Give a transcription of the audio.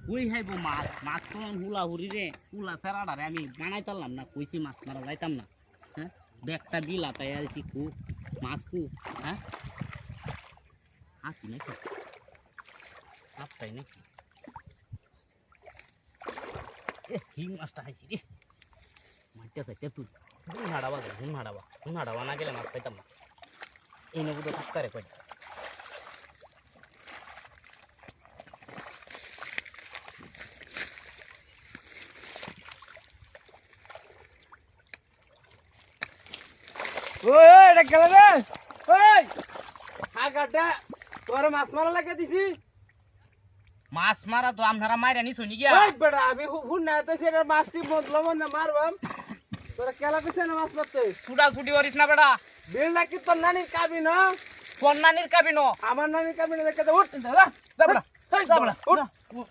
ওই হাইবো মাছ মাছ তো হুলা হুরি রে হুলা ছাড়াডারে আমি বানাইতাম না কইছি মাছ মারা যাইতাম না হ্যাঁ ব্যাগটা বিলা তাই আছি কু মাছ কু হ্যাঁ হাসি নাকি হাসতাই নাকি হিং মাছটা হাসি রে মাছটা চাইতে তুই হুন হাড়াবা না গেলে মাছ পাইতাম না এই নবু তো থাকতে রে কয়টা ওই এটা গেল রে ওই হাগাটা তোর মাছ মারা লাগা দিছি মাছ মারা তো আপনারা মাইরা নিছো নি গিয়া ওই বেটা আমি হুন না তো সেটা মাছটি বদলাম না মারবাম তোরা কেলা কইছ না মাছ মারতে ছুটা ছুটি করিস না বেটা বিল নাকি তোর নানির কাবি না তোর নানির কাবিনো আমার নানির কাবি না দেখে উঠ দাদা যা বেটা উঠ